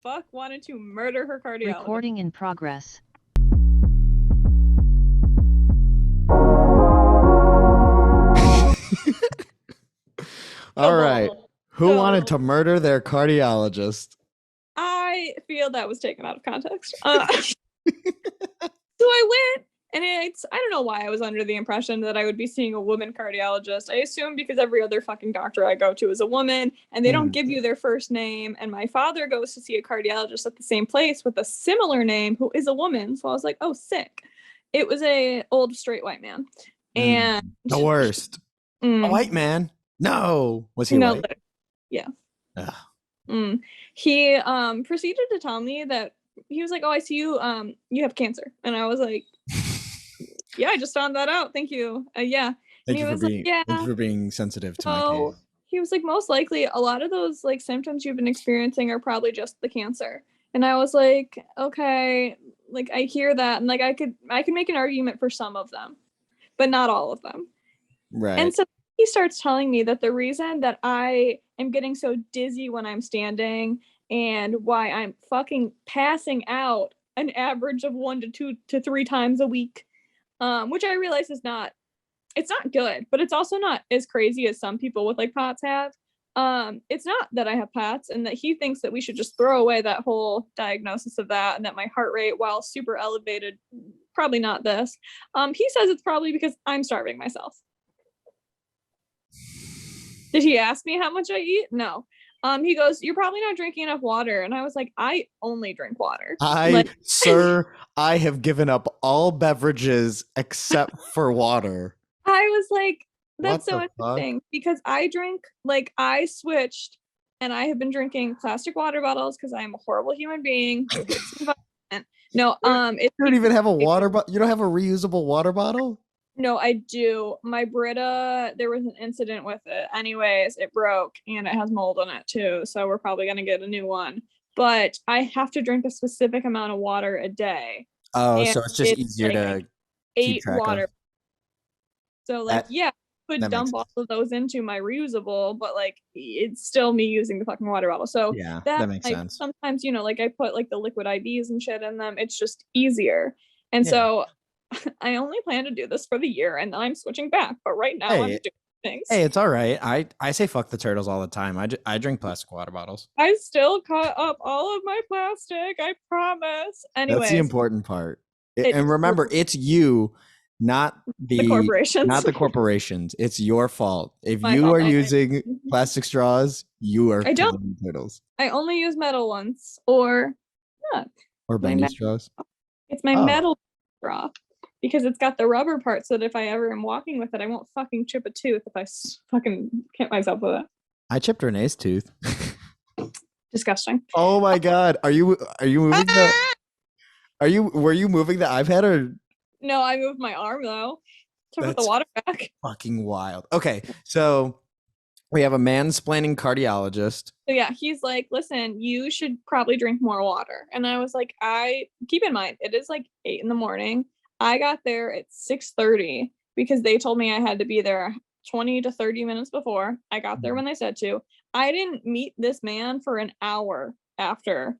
fuck wanted to murder her cardiologist? Recording in progress. All right. Who wanted So- to murder their cardiologist? I feel that was taken out of context. So I went, and I don't know why I was under the impression that I would be seeing a woman cardiologist. I assume because every other fucking doctor I go to is a woman, and they don't give you their first name. And my father goes to see a cardiologist at the same place with a similar name who is a woman. So I was like, oh, sick. It was a old straight white man. And The worst. A white man? No. Was he white? Yeah. Ugh. He proceeded to tell me that he was like, oh, I see you you have cancer. And I was like, yeah, I just found that out. Thank you. Yeah. Thank you for being sensitive to my case. He was like, most likely a lot of those like symptoms you've been experiencing are probably just the cancer. And I was like, okay, like I hear that, and like I can make an argument for some of them, but not all of them. Right. And so he starts telling me that the reason that I am getting so dizzy when I'm standing and why I'm fucking passing out an average of 1 to 2 to 3 times a week, which I realize is not, it's not good, but it's also not as crazy as some people with like POTS have. It's not that I have POTS, and that he thinks that we should just throw away that whole diagnosis of that, and that my heart rate, while super elevated, probably not this. He says it's probably because I'm starving myself. Did he ask me how much I eat? No. He goes, you're probably not drinking enough water. And I was like, I only drink water. Sir, I have given up all beverages except for water. I was like, that's so interesting, because I switched, and I have been drinking plastic water bottles because I am a horrible human being. No, you don't even have a water bottle. You don't have a reusable water bottle? No, I do. My Brita, there was an incident with it. Anyways, it broke, and it has mold in it too. So we're probably going to get a new one. But I have to drink a specific amount of water a day. Oh, so it's just easier to keep track of. So like, I could dump all of those into my reusable, but like it's still me using the fucking water bottle. So yeah, that makes sense. Sometimes, like I put like the liquid IVs and shit in them. It's just easier. And so I only plan to do this for the year, and I'm switching back. But right now I'm doing things. Hey, it's all right. I say fuck the turtles all the time. I drink plastic water bottles. I still cut up all of my plastic. I promise. Anyway, that's the important part. And remember, it's you, not the corporations. Not the corporations. It's your fault. If you are using plastic straws, you are killing turtles. I only use metal ones, or not. Or bendy straws. It's my metal straw, because it's got the rubber part, so that if I ever am walking with it, I won't fucking chip a tooth if I fucking hit myself with it. I chipped Renee's tooth. Disgusting. Oh my god. Are you moving were you moving the iPad, or? No, I moved my arm though. To put the water back. Fucking wild. Okay, so we have a mansplaining cardiologist. So yeah, he's like, listen, you should probably drink more water. And I was like, keep in mind, it is like 8 a.m. I got there at 6:30 because they told me I had to be there 20 to 30 minutes before. I got there when they said to. I didn't meet this man for an hour after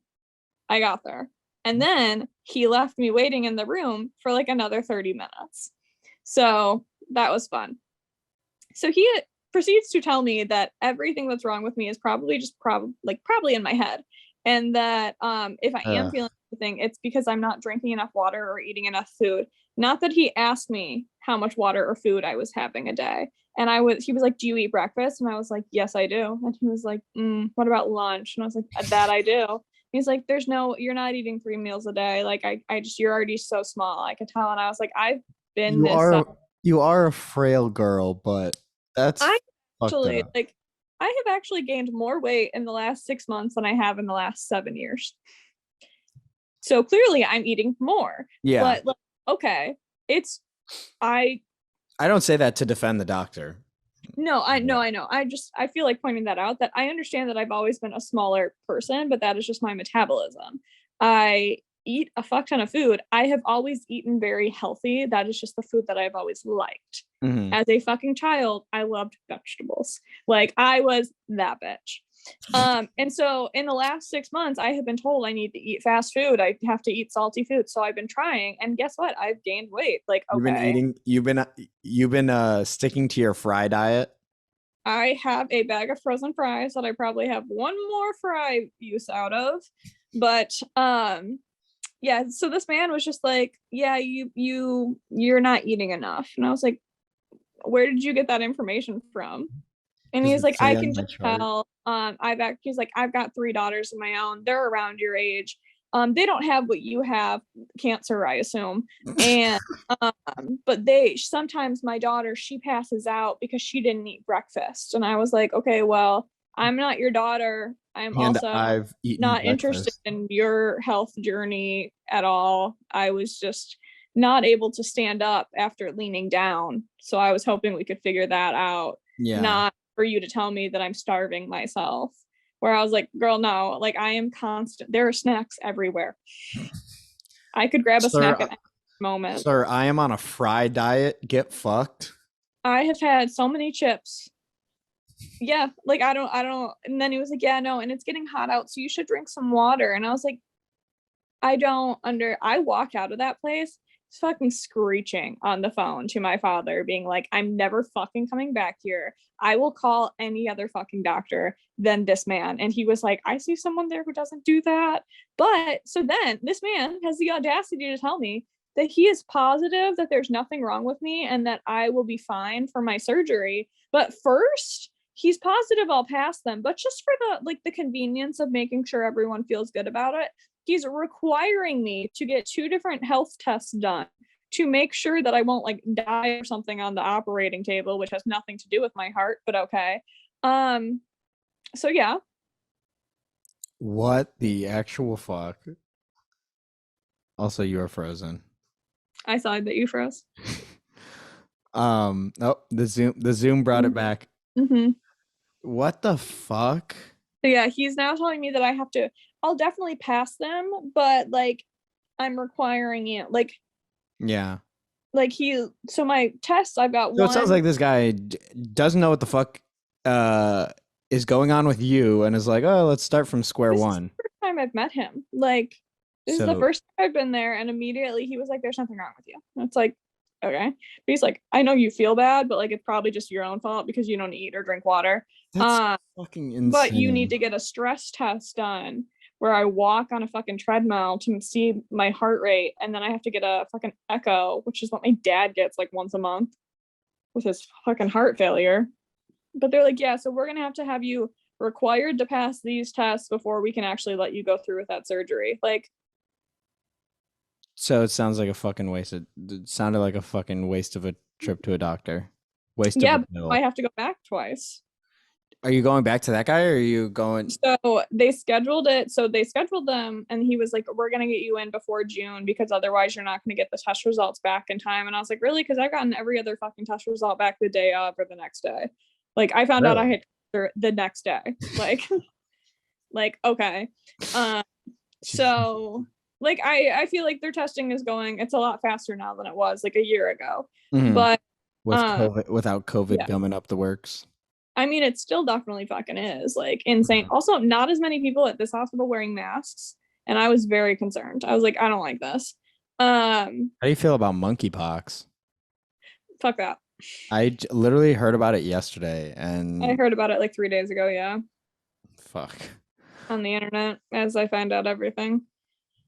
I got there. And then he left me waiting in the room for like another 30 minutes. So that was fun. So he proceeds to tell me that everything that's wrong with me is probably just probably in my head. And that if I am feeling anything, it's because I'm not drinking enough water or eating enough food. Not that he asked me how much water or food I was having a day. And he was like, do you eat breakfast? And I was like, yes, I do. And he was like, what about lunch? And I was like, that I do. He's like, you're not eating 3 meals a day. Like you're already so small. I could tell. And I was like, I've been you are a frail girl, but that's I have actually gained more weight in the last 6 months than I have in the last 7 years. So clearly I'm eating more. Yeah. But okay, I don't say that to defend the doctor. No, I know. I feel like pointing that out, that I understand that I've always been a smaller person, but that is just my metabolism. I eat a fuck ton of food. I have always eaten very healthy. That is just the food that I've always liked. Mm-hmm. As a fucking child, I loved vegetables. Like I was that bitch. And so in the last 6 months, I have been told I need to eat fast food. I have to eat salty food. So I've been trying, and guess what? I've gained weight. Like, okay. You've been sticking to your fry diet. I have a bag of frozen fries that I probably have one more fry use out of. But yeah, so this man was just like, yeah, you're not eating enough. And I was like, where did you get that information from? And he's like, I can just tell. He's like, I've got 3 daughters of my own. They're around your age. They don't have what you have, cancer, I assume. And but sometimes my daughter, she passes out because she didn't eat breakfast. And I was like, okay, well, I'm not your daughter. I'm also not interested in your health journey at all. I was just not able to stand up after leaning down. So I was hoping we could figure that out. Yeah. Not for you to tell me that I'm starving myself. Where I was like, girl, no, like I am constant. There are snacks everywhere. I could grab a snack at any moment. Sir, I am on a fry diet. Get fucked. I have had so many chips. Yeah, like I don't. And then he was like, yeah, no, and it's getting hot out, so you should drink some water. And I was like, I walked out of that place fucking screeching on the phone to my father, being like, I'm never fucking coming back here. I will call any other fucking doctor than this man. And he was like, I see someone there who doesn't do that. But so then this man has the audacity to tell me that he is positive that there's nothing wrong with me and that I will be fine for my surgery. But first, he's positive I'll pass them, but just for the convenience of making sure everyone feels good about it, he's requiring me to get 2 different health tests done to make sure that I won't like die or something on the operating table, which has nothing to do with my heart, but okay. So yeah. What the actual fuck? Also, you are frozen. I saw that you froze. Oh, the Zoom brought it back. Mm-hmm. What the fuck? So yeah, he's now telling me that I'll definitely pass them, but like I'm requiring it. Like, yeah. Like so my tests, I've got one. It sounds like this guy doesn't know what the fuck is going on with you and is like, oh, let's start from square one. This is the first time I've met him. Like, this is the first time I've been there, and immediately he was like, there's nothing wrong with you. And it's like, okay. But he's like, I know you feel bad, but like it's probably just your own fault because you don't eat or drink water. That's fucking insane. But you need to get a stress test done where I walk on a fucking treadmill to see my heart rate, and then I have to get a fucking echo, which is what my dad gets like once a month with his fucking heart failure. But they're like, yeah, so we're gonna have to have you required to pass these tests before we can actually let you go through with that surgery. Like, so it sounds like a fucking waste. It sounded like a fucking waste of a trip to a doctor. Yeah, I have to go back twice. Are you going back to that guy, or are you going? So they scheduled it. So they scheduled them, and he was like, we're going to get you in before June because otherwise you're not going to get the test results back in time. And I was like, really? Because I've gotten every other fucking test result back the day of or the next day. Like, I found out I had the next day. Like, okay. So, like, I feel like their testing is going, it's a lot faster now than it was like a year ago. Mm-hmm. But without COVID gumming up the works. I mean, it still definitely fucking is like insane. Also, not as many people at this hospital wearing masks, and I was very concerned. I was like, I don't like this. How do you feel about monkeypox? Fuck that. I literally heard about it yesterday, and I heard about it like 3 days ago. Yeah. Fuck. On the internet, as I find out everything.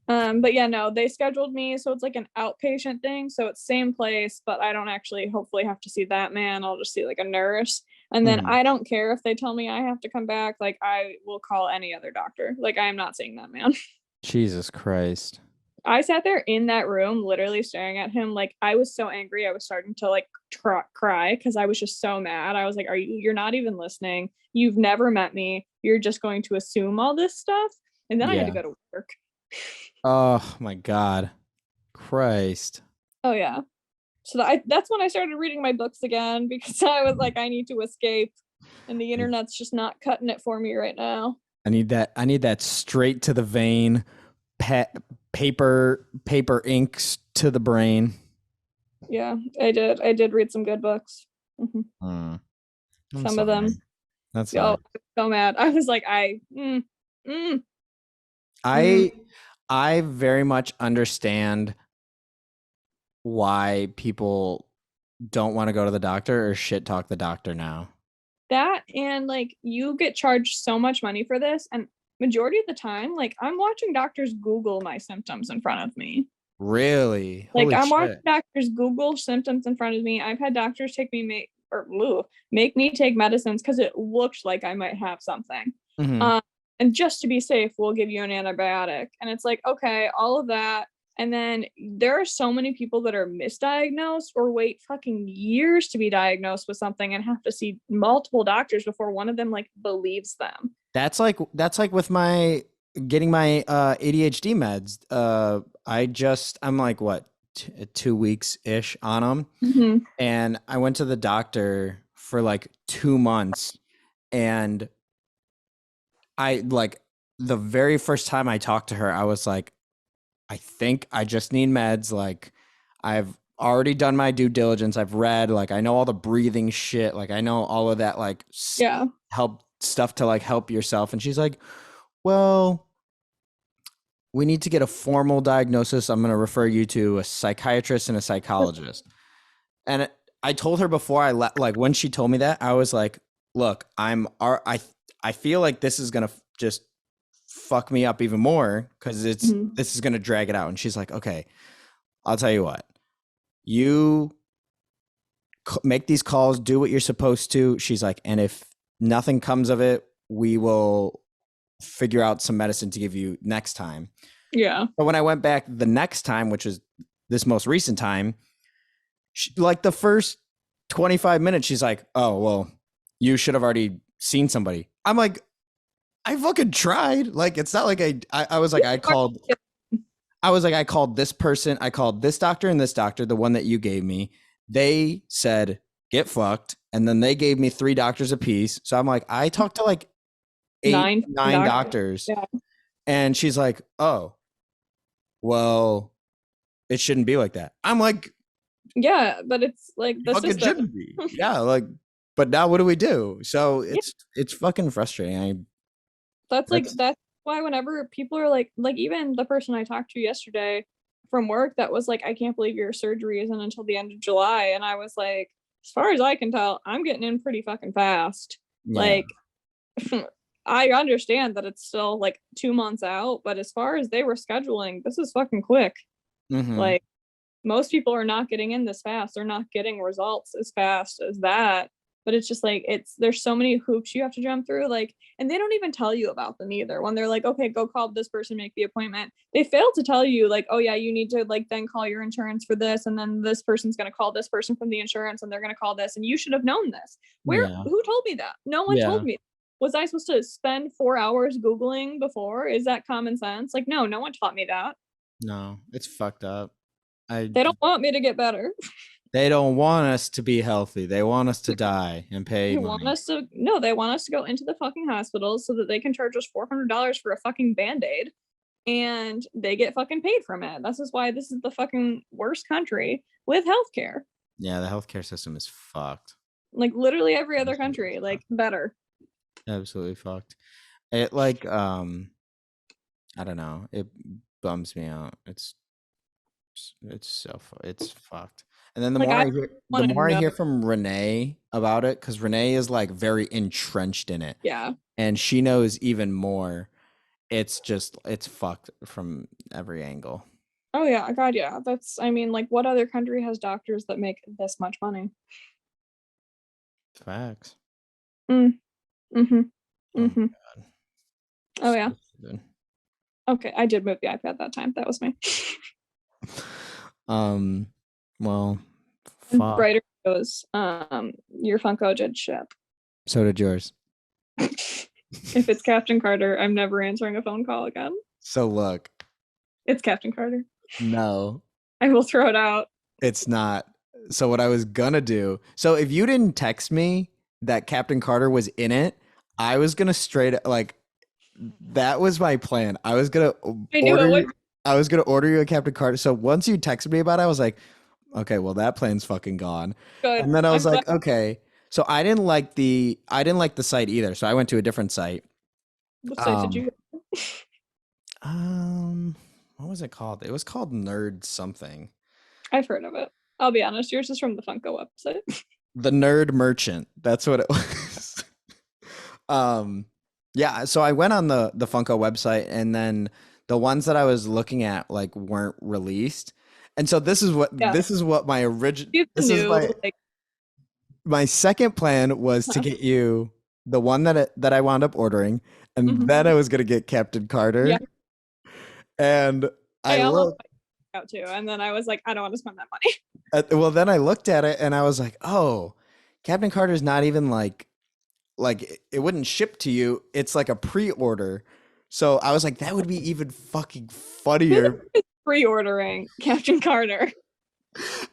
But yeah, no, they scheduled me, so it's like an outpatient thing. So it's same place, but I don't actually hopefully have to see that man. I'll just see like a nurse. And then I don't care if they tell me I have to come back. Like, I will call any other doctor. Like, I am not seeing that man. Jesus Christ. I sat there in that room, literally staring at him. Like, I was so angry. I was starting to like cry because I was just so mad. I was like, you're not even listening. You've never met me. You're just going to assume all this stuff. And then I had to go to work. Oh my God. Christ. Oh yeah. So that's when I started reading my books again because I was like, I need to escape, and the internet's just not cutting it for me right now. I need that straight to the vein, paper inks to the brain. Yeah, I did read some good books. Mm-hmm. Some of them. That's so mad. I was like, I very much understand why people don't want to go to the doctor or shit talk the doctor now. That, and like you get charged so much money for this, and majority of the time, like I'm watching doctors Google my symptoms in front of me. Really? Like I'm watching doctors Google symptoms in front of me. I've had doctors make me take medicines because it looked like I might have something. Mm-hmm. And just to be safe, we'll give you an antibiotic. And it's like, okay, all of that. And then there are so many people that are misdiagnosed or wait fucking years to be diagnosed with something and have to see multiple doctors before one of them like believes them. That's like with my getting my ADHD meds. I'm like what 2 weeks ish on them, mm-hmm. and I went to the doctor for like 2 months, and I like the very first time I talked to her, I was like, I think I just need meds. Like I've already done my due diligence. I've read, like I know all the breathing shit. Like I know all of that, like help stuff to like help yourself. And she's like, well, we need to get a formal diagnosis. I'm going to refer you to a psychiatrist and a psychologist. And I told her before I left, like when she told me that, I was like, look, I feel like this is going to just fuck me up even more because this is going to drag it out. And she's like, okay, I'll tell you what, you make these calls, do what you're supposed to. She's like, and if nothing comes of it, we will figure out some medicine to give you next time. Yeah. But when I went back the next time, which is this most recent time, like the first 25 minutes, she's like, oh, well, you should have already seen somebody. I'm like, I fucking tried. Like, it's not like I was like, I called this person. I called this doctor and this doctor, the one that you gave me. They said, get fucked. And then they gave me 3 doctors apiece. So I'm like, I talked to like nine doctors. Yeah. And she's like, oh, well, it shouldn't be like that. I'm like, yeah, but it's like the fucking shouldn't be. Yeah, like, but now what do we do? So it's fucking frustrating. That's why whenever people are like even the person I talked to yesterday from work that was like, I can't believe your surgery isn't until the end of July. And I was like, as far as I can tell, I'm getting in pretty fucking fast. Yeah. Like, I understand that it's still like 2 months out, but as far as they were scheduling, this is fucking quick. Mm-hmm. Like, most people are not getting in this fast. They're not getting results as fast as that. But it's just like, there's so many hoops you have to jump through. Like, and they don't even tell you about them either. When they're like, okay, go call this person, make the appointment. They fail to tell you like, oh yeah, you need to like then call your insurance for this. And then this person's going to call this person from the insurance and they're going to call this. And you should have known this. Who told me that? No one told me. Was I supposed to spend 4 hours Googling before? Is that common sense? Like, no one taught me that. No, it's fucked up. They don't want me to get better. They don't want us to be healthy. They want us to die and pay money. They want us to go into the fucking hospital so that they can charge us $400 for a fucking Band-Aid and they get fucking paid from it. This is why this is the fucking worst country with healthcare. Yeah, the healthcare system is fucked. Like literally every other country, like better. Absolutely fucked. It like I don't know. It bums me out. It's fucked. And then the more I hear from Renee about it, because Renee is like very entrenched in it. Yeah. And she knows even more. It's fucked from every angle. Oh yeah, God, yeah. Like what other country has doctors that make this much money? Facts. Oh yeah. Okay, I did move the iPad that time. That was me. Well, Brighter goes, your Funko did ship. So did yours. If it's Captain Carter, I'm never answering a phone call again. So look. It's Captain Carter. No. I will throw it out. It's not. So what I was gonna do, so if you didn't text me that Captain Carter was in it, I was gonna that was my plan. I was gonna order you a Captain Carter. So once you texted me about it, I was like, okay, well that plan's fucking gone. Good. And then I was like, okay. So I didn't like the site either. So I went to a different site. What site did Um, you? what was it called? It was called Nerd something. I've heard of it. I'll be honest, yours is from the Funko website. The Nerd Merchant. That's what it was. um, yeah. So I went on the Funko website, and then the ones that I was looking at like weren't released. And so Yeah, this is what my original it's this is new. Like, my second plan was to huh? get you the one that I wound up ordering, and then I Mhm. was gonna get Captain Yeah, Carter. And I I almost looked out too, and then I was like, I don't want to spend that money. well, then I looked at it and I was like, oh, Captain Carter's not even like it wouldn't ship to you. It's like a pre-order. So I was like, that would be even fucking Who the funnier. fuck is pre-ordering Captain Carter?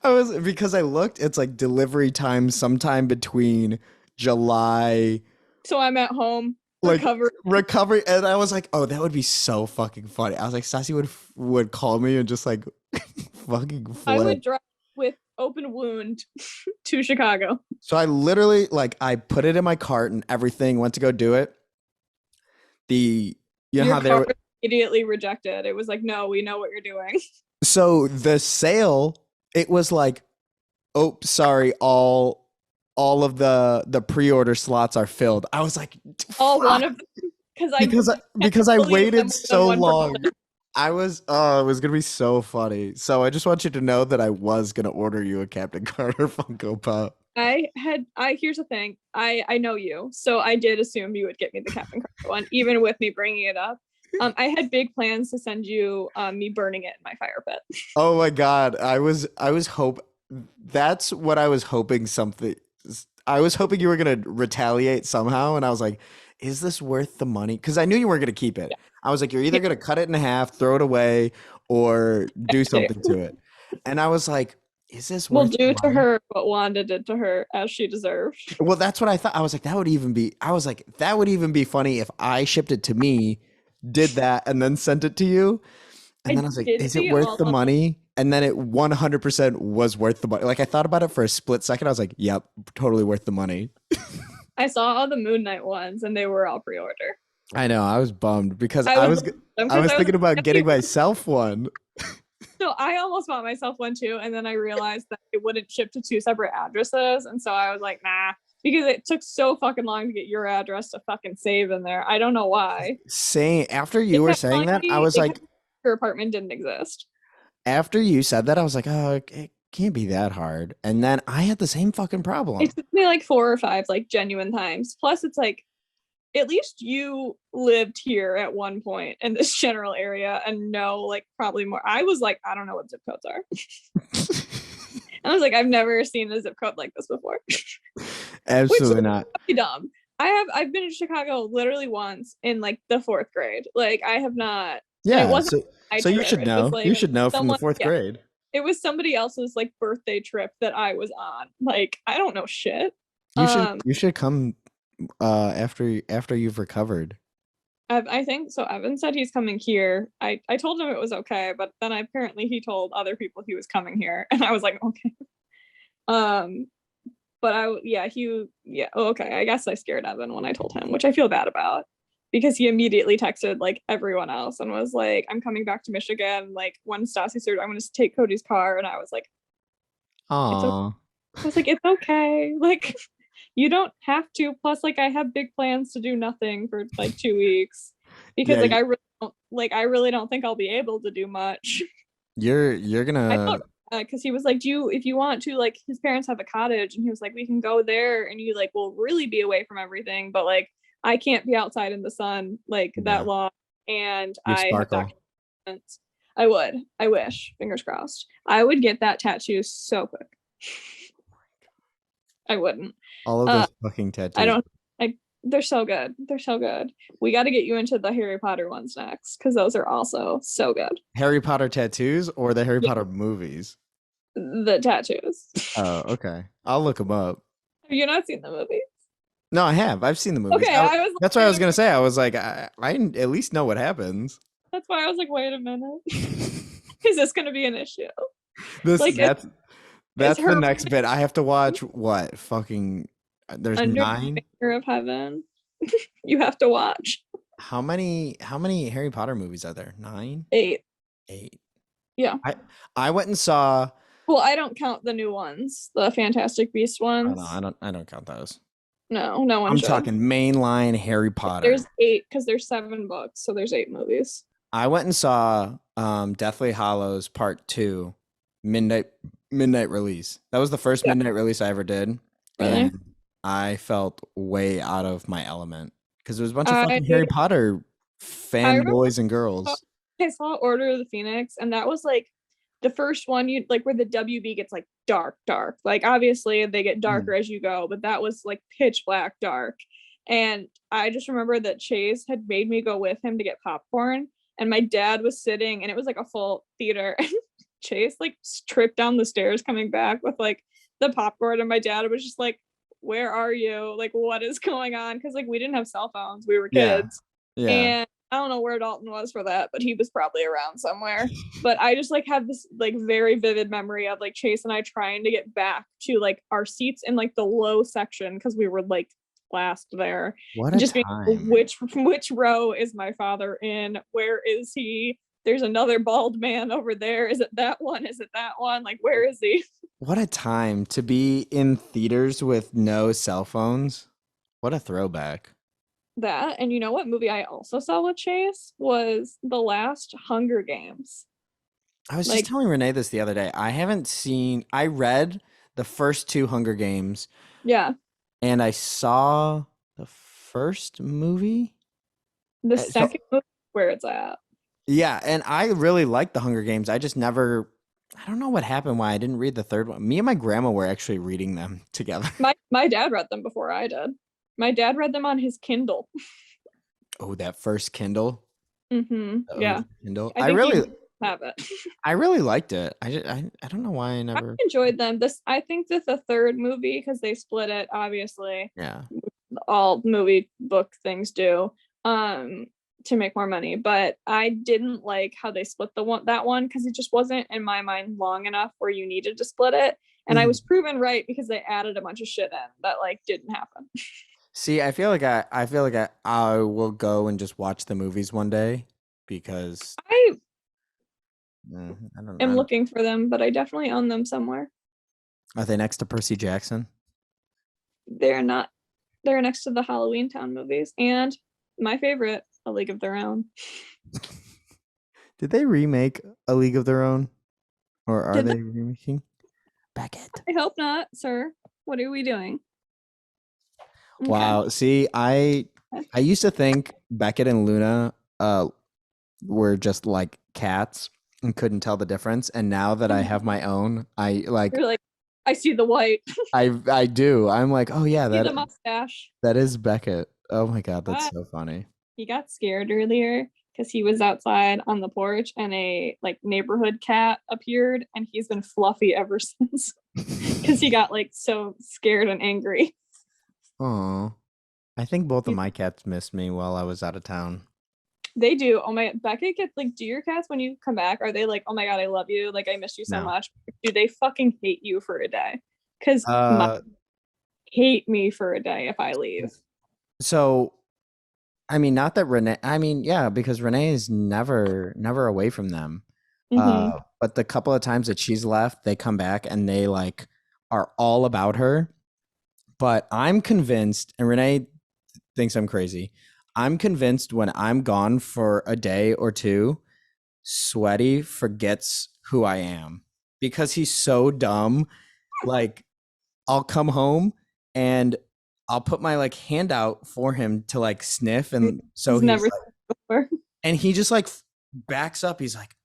I was because I looked, it's like delivery time sometime between July, So I'm at home like recovering. recovery, and I was like, oh, that would be so fucking funny. I was like, Sassy would call me and just like fucking I flip. would drive with open wound to Chicago. So I literally like I put it in my cart and everything, went to go do it. The you know Your how they car were was immediately rejected. It was like, no, we know what you're doing. so the sale, it was like, oh, sorry, all of the pre-order slots are filled. I was like, All one fuck, of them, because I because I believe them waited more than so one long. person. I was it was gonna be so funny. So I just want you to know that I was gonna order you a Captain Carter Funko Pop. I here's the thing. I know you, so I did assume you would get me the Captain Carter one, even with me bringing it up. I had big plans to send you me burning it in my fire pit. Oh my God. I was hope that's what I was hoping something I was hoping you were gonna retaliate somehow, and I was like, is this worth the money? Because I knew you weren't gonna keep it. Yeah, I was like, you're yeah, either gonna cut it in half, throw it away, or do something to it. And I was like, is this we'll worth the do to money? her what Wanda did to her as she deserved. Well, that's what I thought. I was like, I was like, that would even be funny if I shipped it to me, did that, and then sent it to you. And I then I was like, did is it see worth all the of them. money? And then it 100% was worth the money. Like I thought about it for a split second. I was like, yep, totally worth the money. I saw all the Moon Knight ones, and they were all pre-order. I know. I was bummed because I was I because was I was thinking about getting like, myself one. so I almost bought myself one too, and then I realized that it wouldn't ship to two separate addresses, and so I was like, nah, because it took so fucking long to get your address to fucking save in there. I don't know why. Saying after They you were kept saying telling that, I me was like, your apartment didn't exist. after you said that, I was like, oh, it can't be that hard. And then I had the same fucking It problem. took me like 4 or 5 like genuine times. Plus, it's like at least you lived here at one point in this general area and know like probably more. I was like, I don't know what zip codes are. I was like, I've never seen a zip code like this before, which is Absolutely not. really dumb. I've been in Chicago literally once in like the fourth grade. Like I have not, and it Yeah. wasn't my So you trip. should It was know. You like should know from the someone, fourth yeah, grade. it was somebody else's like birthday trip that I was on. Like I don't know shit. You should come after you've recovered. I think so. Evan said he's coming here. I told him it was okay, but then apparently he told other people he was coming here, and I was like, okay. Um, but oh, okay. I guess I scared Evan when I told him, which I feel bad about because he immediately texted like everyone else and was like, I'm coming back to Michigan. Like when Stassi said, I'm gonna take Cody's car, and I was like, it's okay. Aw. I was like, it's okay. Like you don't have to. Plus, like I have big plans to do nothing for like 2 weeks because Yeah, I really don't think I'll be able to do much. you're I gonna felt because he was like, do you if you want to, like his parents have a cottage, and he was like, we can go there, and you like will really be away from everything, but like I can't be outside in the sun like that yeah, long, and you I have sparkle. documents. I would. I wish. Fingers crossed. I would get that tattoo so quick. I wouldn't. All of Uh, those fucking I tattoos. don't. I. They're so good. They're so good. We got to get you into the Harry Potter ones next because those are also so good. Harry Potter tattoos or the Harry Yeah, Potter movies? the tattoos. Oh, okay. I'll look them up. Have you not seen the movie? No, I have. I've seen the movies. Okay, I was That's what I was gonna say. I was like, I at least know what happens. that's why I was like, wait a minute. Is this gonna be an issue? This Like it's that's the her next bit. I have to watch what fucking There's Under the 9. Finger of Heaven. You have to watch. How many Harry Potter movies are there? 9? 8. 8. Yeah. I went and saw. Well, I don't count the new ones, the Fantastic Beast Oh no, ones. I don't count those. No, no one I'm should. talking mainline Harry Potter. There's 8 because there's 7 books, so there's 8 movies. I went and saw Deathly Hallows Part 2 midnight release. That was the first midnight release I ever did. Really? And I felt way out of my element because there was a bunch of I fucking Harry Potter remember fanboys and girls. I saw Order of the Phoenix, and that was like the first one you like where the WB gets like dark. Like obviously they get darker as you go, but that was like pitch black dark. And I just remember that Chase had made me go with him to get popcorn, and my dad was sitting, and it was like a full theater. And Chase like tripped down the stairs coming back with like the popcorn, and my dad was just like, "Where are you? Like, what is going on?" Because like we didn't have cell phones, we were Yeah. kids. Yeah. And I don't know where Dalton was for that, but he was probably around somewhere. But I just like have this like very vivid memory of like Chase and I trying to get back to like our seats in like the low section because we were like last there. What a Just being time. which row is my father in? Where is he? There's another bald man over there. Is it that one? Is it that one? Like, where is he? What a time to be in theaters with no cell phones. What a throwback. That, and you know what movie I also saw with Chase was the last Hunger Games. I was Like- just telling Renee this the other day. I read the first 2 Hunger Games Yeah, and I saw the first movie. the So- second movie where it's at. Yeah, and I really liked the Hunger Games. I don't know what happened why I didn't read the third one. Me and my grandma were actually reading them together. My dad read them before I did. My dad read them on his Kindle. Oh, that first Kindle. The Yeah, OG Kindle. I I think really you have it. I really liked it. I don't know why I I never. enjoyed them. I think that the third movie, because they split it, obviously, Yeah. all movie book things do, to make more money. But I didn't like how they split that one because it just wasn't in my mind long enough where you needed to split it. And I Mhm. was proven right because they added a bunch of shit in that like didn't happen. See, I feel like I will go and just watch the movies one day because I I don't am know. looking for them, but I definitely own them somewhere. Are they next to Percy Jackson? They're not. They're next to the Halloween Town movies and my favorite, A League of Their Own. Did they remake A League of Their Own? Or are Did they remaking? Beckett. I hope not, sir. What are we doing? Okay. Wow. See, I used to think Beckett and Luna were just like cats and couldn't tell the difference. And now that I have my own, I like You're like, I see the white. I do. I'm like, oh yeah, See the mustache. that is Beckett. Oh my god, that's What? so funny. He got scared earlier because he was outside on the porch and a like neighborhood cat appeared, and he's been fluffy ever since because he got like so scared and angry. Oh, I think both of my cats missed me while I was out of town. They do. Oh my, Beckett gets like, do your cats when you come back, are they like, oh my god, I love you, like I miss you so No. much? Do they fucking hate you for a day? Because hate me for a day if I leave. So, I mean, not that Renee. I mean, yeah, because Renee is never away from them. Mhm. But the couple of times that she's left, they come back and they like are all about her. But I'm convinced, and Renee thinks I'm crazy. I'm convinced when I'm gone for a day or two, Sweaty forgets who I am because he's so dumb. Like, I'll come home and I'll put my like hand out for him to like sniff, and so He's he's never like, seen it before. and he just like backs up. He's like,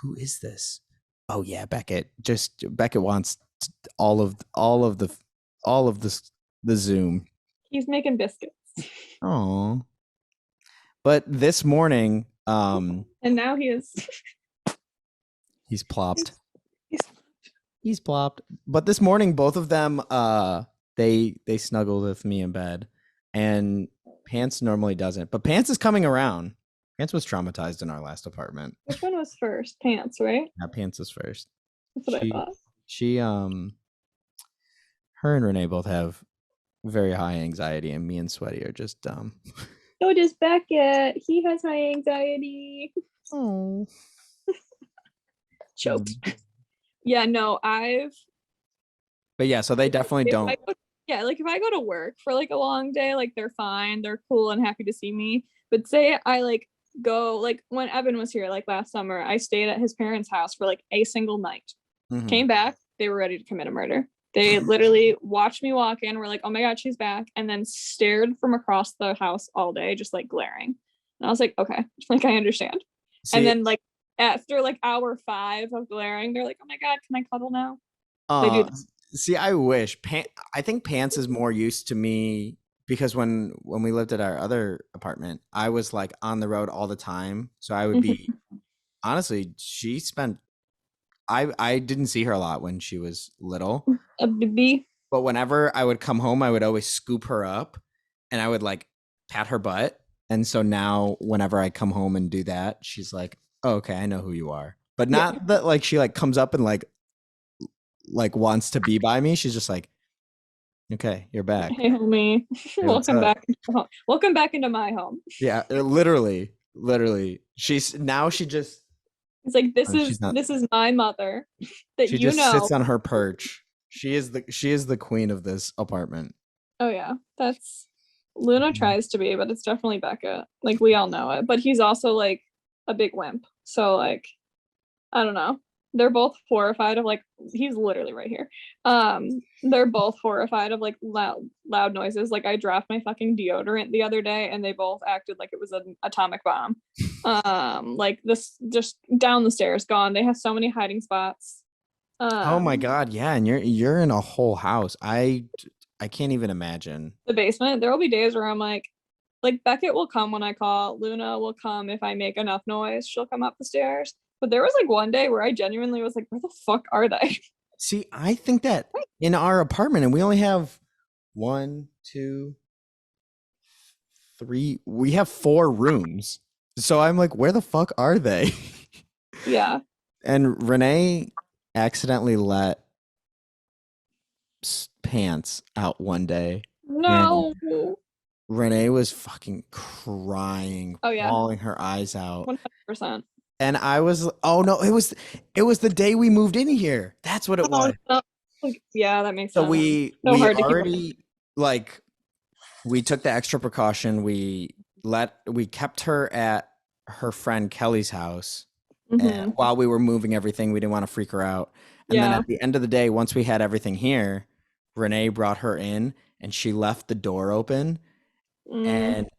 "Who is this?" Oh yeah, Beckett. Just Beckett wants all of the Zoom. He's making biscuits. Oh, but this morning, And now he is. he's plopped. he's He's plopped. But this morning, both of them, they snuggled with me in bed, and Pants normally doesn't. But Pants is coming around. Pants was traumatized in our last apartment. Which one was first? Pants, right? Yeah, Pants is first. That's what I thought. She her and Renee both have very high anxiety, and me and Sweaty are just dumb. So does Beckett. He has high anxiety. Oh. Choked. Yeah, no, But yeah, so they definitely if don't. yeah, like if I go to work for like a long day, like they're fine, they're cool and happy to see me. But say I like go like when Evan was here like last summer, I stayed at his parents' house for like a single night. Mhm. Came back, they were ready to commit a murder. They literally watched me walk in, were like, "Oh my god, she's back," and then stared from across the house all day, just like glaring. And I was like, "Okay, like I understand." And See, then like after like hour 5 of glaring, they're like, "Oh my god, can I cuddle now?" They do uh, that. see, I wish I think Pants is more used to me because when we lived at our other apartment, I was like on the road all the time, so I would be honestly. She spent I didn't see her a lot when she was little, A baby. but whenever I would come home, I would always scoop her up, and I would like pat her butt. And so now, whenever I come home and do that, she's like, oh, "Okay, I know who you are." But Yeah. not that like she like comes up and like wants to be by me. She's just like, okay, you're back. Hey, homie. Hey, what's Welcome up? back. Welcome back into my home. Yeah, literally. She's now she just It's like she's not. this is my mother that She you just know. sits on her perch. She is the queen of this apartment. Oh yeah, that's Luna tries to be, but it's definitely Becca. Like we all know it, but he's also like a big wimp. So like I don't know. They're both horrified of like he's literally right here. They're both horrified of like loud noises. Like I dropped my fucking deodorant the other day and they both acted like it was an atomic bomb. Like this just down the stairs gone. They have so many hiding spots. Oh my Um god, yeah, and you're in a whole house. I can't even imagine. the basement. There will be days where I'm like Beckett will come when I call. Luna will come if I make enough noise. She'll come up the stairs. But there was like one day where I genuinely was like, where the fuck are they? See, I think that in our apartment, and we only have one, two, three. We have four rooms. So I'm like, where the fuck are they? Yeah. And Renee accidentally let Pants out one day, and No. Renee was fucking crying, Oh yeah. bawling her eyes out. 100%. And I was, oh no, it was the day we moved in here. That's what it Oh was. no. Like, yeah, that makes So sense. we So we hard to keep up. already like we took the extra precaution. We kept her at her friend Kelly's house, and Mhm. while we were moving everything, we didn't want to freak her out. And then Yeah. at the end of the day, once we had everything here, Renee brought her in, and she left the door open, Mm. and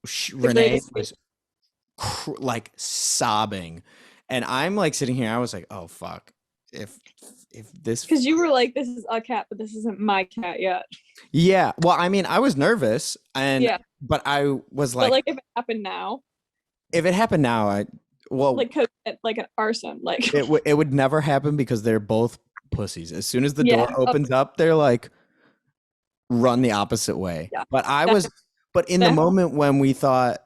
The Renee greatest. was like sobbing, and I'm like sitting here. I was like, "Oh fuck! If this, Because you were like, this is a cat, but this isn't my cat yet. yeah." Well, I mean, I was nervous, Yeah. but I was But like, like if it happened now, if it happened now, well, like like an arson, like it would never happen because they're both pussies. As soon as the door yeah. Oh, opens up, they're like run the opposite way. yeah. But That, but in the that moment when we thought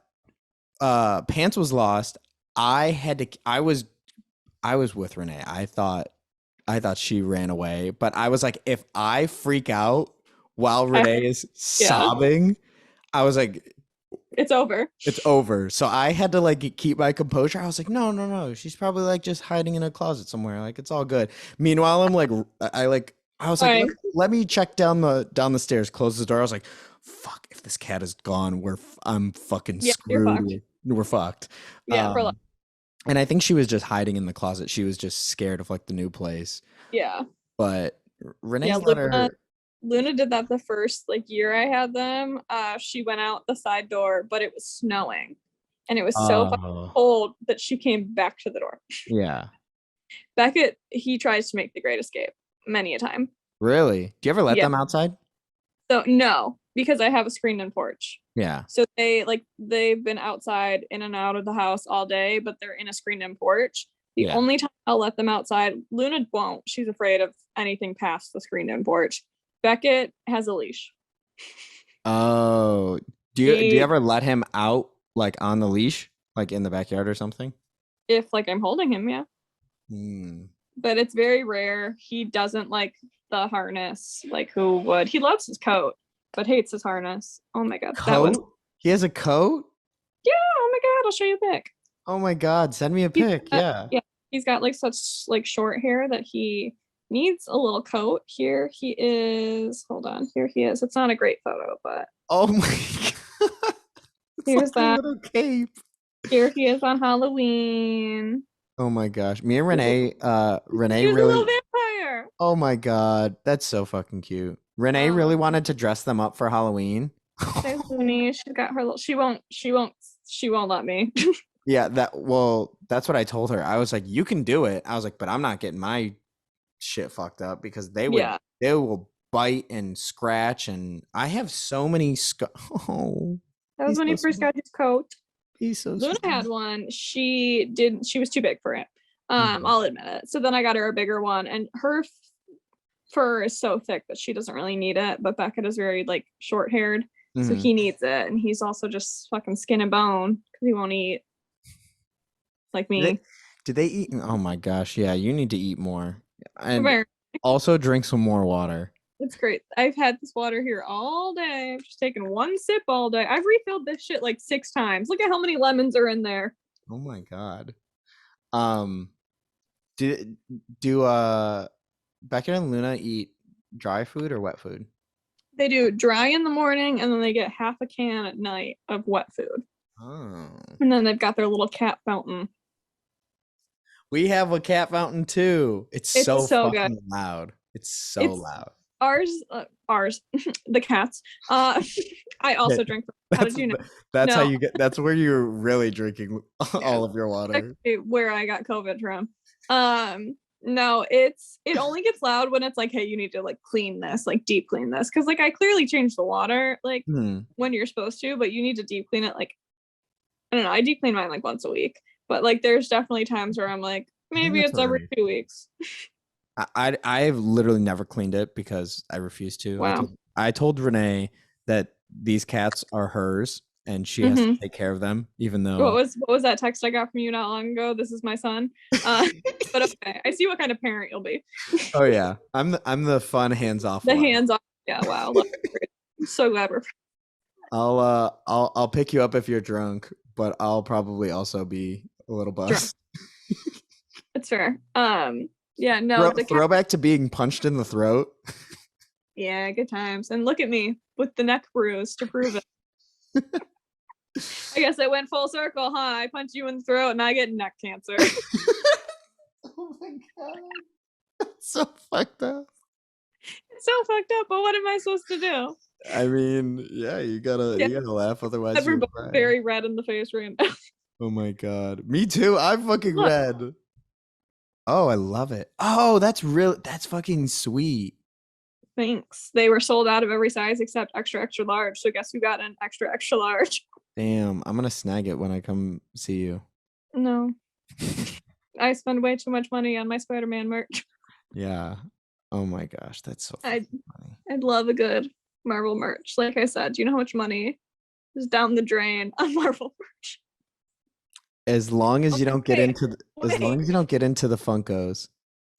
Pants was lost, I was with Renee. I thought she ran away, but I was like, if I freak out while Renee is yeah. sobbing, I was like, It's over. it's over. So I had to like keep my composure. I was like, no, no, no. She's probably like just hiding in a closet somewhere. Like it's all good. Meanwhile, I'm like, I was like, Fine. let me check down the stairs, close the door. I was like, fuck, if this cat is gone, I'm fucking Yeah, you're fucked. screwed. We're fucked. Yeah, for like And I think she was just hiding in the closet. She was just scared of like the new place. yeah. But Yeah, Renee's let her. Luna did that the first like year I had them. She went out the side door, but it was snowing. And it was so fucking Oh, cold that she came back to the door. yeah. Beckett, he tries to make the great escape many a time. Really? Do you ever let Yeah. them outside? So no, because I have a screened-in porch. Yeah. So they've been outside in and out of the house all day, but they're in a screened-in porch. The Yeah. only time I'll let them outside, Luna won't. She's afraid of anything past the screened-in porch. Beckett has a leash. Oh, do you He, ever let him out like on the leash, like in the backyard or something? if like I'm holding him, yeah. Hmm. But it's very rare. He doesn't like the harness. Like who would? He loves his coat, but hates his harness. Oh my god, that was Coat? He has a coat? yeah. Oh my god, I'll show you a pic. Oh my god, send me a He's pic. got, Yeah. yeah, he's got like such like short hair that he needs a little coat. Here he is. Hold on. Here he is. It's not a great photo, but Oh my god. It's here's like a that. little cape. Here he is on Halloween. Oh my gosh. Me and Renee, Renee He was a little really, vampire. oh my god, that's so fucking cute. Renee really wanted to dress them up for Halloween. There's Looney. She's got her little. She won't let me. Yeah, that's what I told her. I was like, you can do it. I was like, but I'm not getting my shit fucked up because they Yeah. will bite and scratch, and I have so many oh, That was he's when he so first sweet. got his coat. He's so Luna sweet. had one. She was too big for it. Mhm. I'll admit it. So then I got her a bigger one, and her fur is so thick that she doesn't really need it. But Beckett is very like short haired, so Mhm. he needs it, and he's also just fucking skin and bone because he won't eat like me. Do they eat? Oh my gosh, yeah, you need to eat more. And Where also drink some more water. it's great. I've had this water here all day. I've just taken one sip all day. I've refilled this shit like 6 times. Look at how many lemons are in there. Oh my god. Do Beckett and Luna eat dry food or wet food? They do dry in the morning, and then they get half a can at night of wet food. Oh. And then they've got their little cat fountain. We have a cat fountain too. It's It's so so fucking good. loud. It's so It's loud. Ours, the cats. I also drink. How did you know? That's how No. you get. That's where you're really drinking all of your water. Actually, where I got COVID from. No, it only gets loud when it's like, hey, you need to like clean this, like deep clean this, because like I clearly changed the water like when you're supposed to, but you need to deep clean it. Like I don't know, I deep clean mine like once a week, but like there's definitely times where I'm like, maybe that's it's every alright. 2 weeks. I've literally never cleaned it because I refuse to. Wow. I told Renee that these cats are hers and she has to Mhm. take care of them, even What though was that text I got from you not long ago? This is my son. But okay, I see what kind of parent you'll be. oh yeah, I'm the fun hands off The one. hands off. Yeah, wow. I'm so glad we're I'll pick you up if you're drunk, but I'll probably also be a little buzzed. it's fair. Yeah, no, the cat. Throwback to being punched in the throat. Yeah, good times. And look at me with the neck bruise to prove it. I guess I went full circle, huh? I punch you in the throat and I get neck cancer. Oh my god. That's so fucked up. It's so fucked up, but what am I supposed to do? I mean, yeah, you gotta laugh, otherwise We're you're both right. very red in the face right now. Oh my god. Me too. I'm fucking Look. red. Oh, I love it. Oh, that's fucking sweet. Thanks. They were sold out of every size except extra, extra large. So guess who got an extra, extra large? Damn, I'm gonna snag it when I come see you. No. I spend way too much money on my Spider-Man merch. Yeah. Oh my gosh, that's so funny. I'd love a good Marvel merch. Like I said, do you know how much money is down the drain on Marvel merch? As long as you don't get Wait, into as long as you don't get into the Funkos.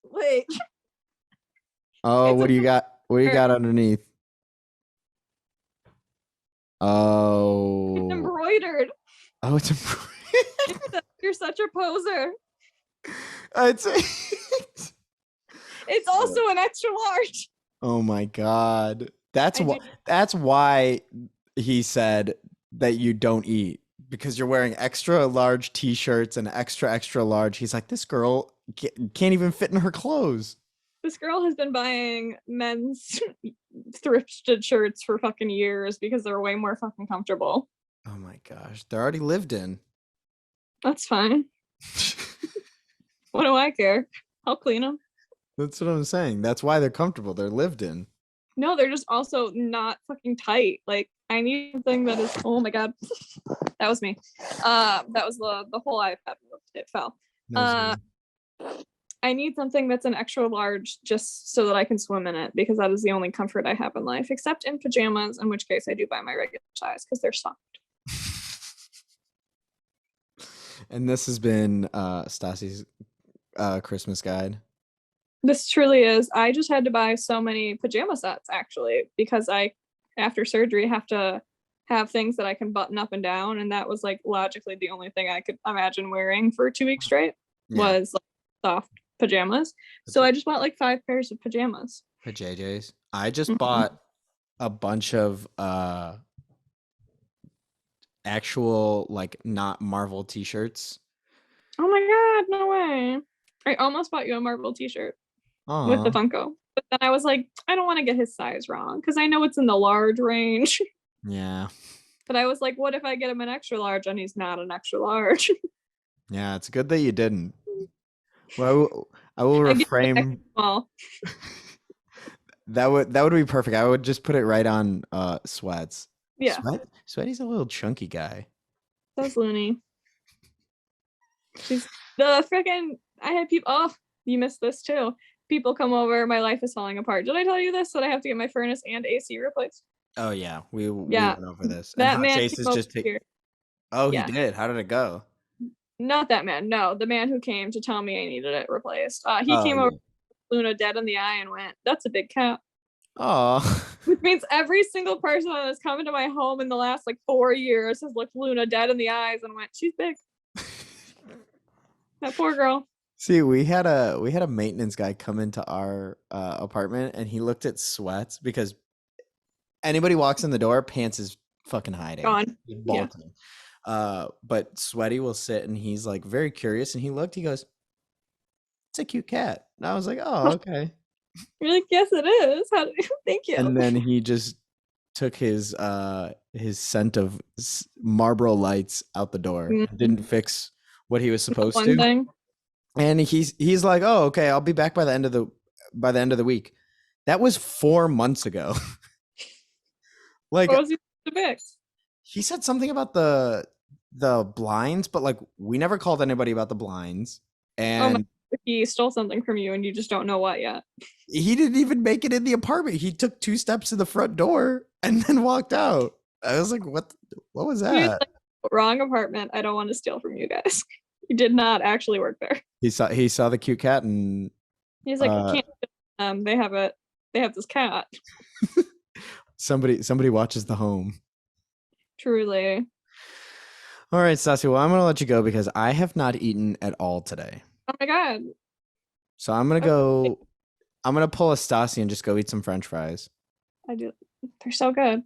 Wait. Oh, It's what a do you got? What do you Or- got underneath? It's Oh. embroidered. Oh, it's embroidered. You're such a poser. It's It's also an extra large. Oh my god. That's I why do- that's why he said that you don't eat, because you're wearing extra large t-shirts and extra large. He's like, this girl can't even fit in her clothes. This girl has been buying men's thrifted shirts for fucking years because they're way more fucking comfortable. Oh my gosh, they're already lived in. That's fine. What do I care? I'll clean them. That's what I'm saying. That's why they're comfortable. They're lived in. No, they're just also not fucking tight. Like I need something that is. Oh my god, that was me. That was the whole iPad. It fell. I need something that's an extra large just so that I can swim in it, because that is the only comfort I have in life, except in pajamas, in which case I do buy my regular size because they're soft. And this has been Stassi's Christmas guide. This truly is. I just had to buy so many pajama sets actually because I, after surgery, have to have things that I can button up and down, and that was like logically the only thing I could imagine wearing for 2 weeks straight Yeah. was like soft pajamas. So I just bought like 5 pairs of pajamas. JJ's. I just Mhm. bought a bunch of actual like not Marvel t-shirts. Oh my god, no way! I almost bought you a Marvel T-shirt with the Oh, Funko, but then I was like, I don't want to get his size wrong because I know it's in the large range. yeah. But I was like, what if I get him an extra large and he's not an extra large? Yeah, it's good that you didn't. Well, I will I get it reframe. extra small. That would be perfect. I would just put it right on sweats. Yeah, Sweaty's a little chunky guy. that's Looney. She's the freaking. I had people. Oh, you missed this too. People come over. My life is falling apart. Did I tell you this? That I have to get my furnace and AC replaced? Oh yeah, we Yeah, went over this. And that Hot man Chase came is over just take. here. Oh, he Yeah, did. How did it go? not that man. No, the man who came to tell me I needed it replaced. He Oh came over, yeah. Luna dead in the eye, and went, "That's a big cat." Oh. Which means every single person that has come into my home in the last like 4 years has looked Luna dead in the eyes and went, "She's big." That poor girl. See, we had a maintenance guy come into our apartment, and he looked at sweats because anybody walks in the door, pants is fucking hiding. Gone. He's Yeah. bolting. But Sweaty will sit, and he's like very curious, and he looked, he goes, "It's a cute cat." And I was like, "Oh, okay." You're like, yes, it is. Thank you. And then he just took his scent of Marlboro Lights out the door. Mhm. Didn't fix what he was supposed One to. thing. And he's like, "Oh, okay, I'll be back by the end of the week." That was 4 months ago. Like, What was he to fix? he said something about the blinds, but like we never called anybody about the blinds. Oh my, And he stole something from you and you just don't know what yet. he didn't even make it in the apartment. He took 2 steps to the front door and then walked out. I was like, what was He was that? like, wrong apartment. I don't want to steal from you guys. He did not actually work there. He saw the cute cat, and He's like, I can't. They have it. They have this cat. somebody watches the home. Truly. All right, Stassi, well, I'm going to let you go because I have not eaten at all today. Oh my god. So I'm going to pull a Stassi and just go eat some French fries. I do. They're so good.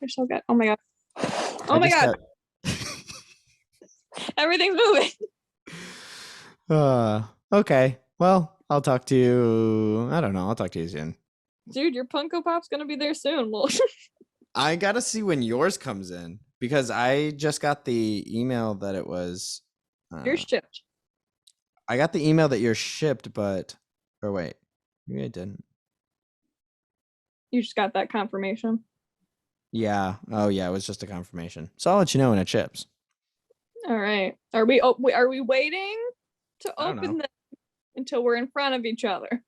They're so good. Oh my god. Oh I my just god. Everything's moving. Okay. Well, I'll talk to you. I don't know. I'll talk to you soon. Dude, your Funko Pop's gonna be there soon. Well, I got to see when yours comes in because I just got the email that it was. you're shipped. I got the email that you're shipped, but. Or wait. Maybe I didn't. You just got that confirmation. Yeah. Oh, yeah. It was just a confirmation. So I'll let you know when it ships. All right. Are we waiting to I don't know. open them until we're in front of each other?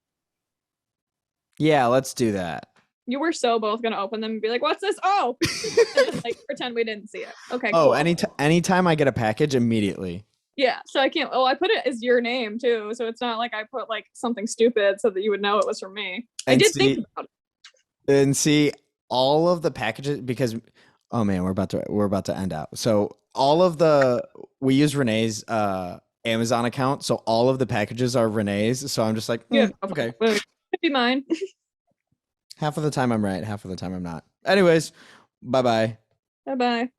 Yeah, let's do that. You were so both gonna open them and be like, "What's this?" Oh, and just like pretend we didn't see it. Okay. Oh, Cool. anytime I get a package, immediately. Yeah. So I can't. Oh, I put it as your name too, so it's not like I put like something stupid so that you would know it was from me. I And did see, think about it. and see all of the packages because, oh man, we're about to end out. So we use Renee's Amazon account, so all of the packages are Renee's. So I'm just like, Yeah. okay. Could be mine. Half of the time I'm right, half of the time I'm not. Anyways, bye bye. Bye bye.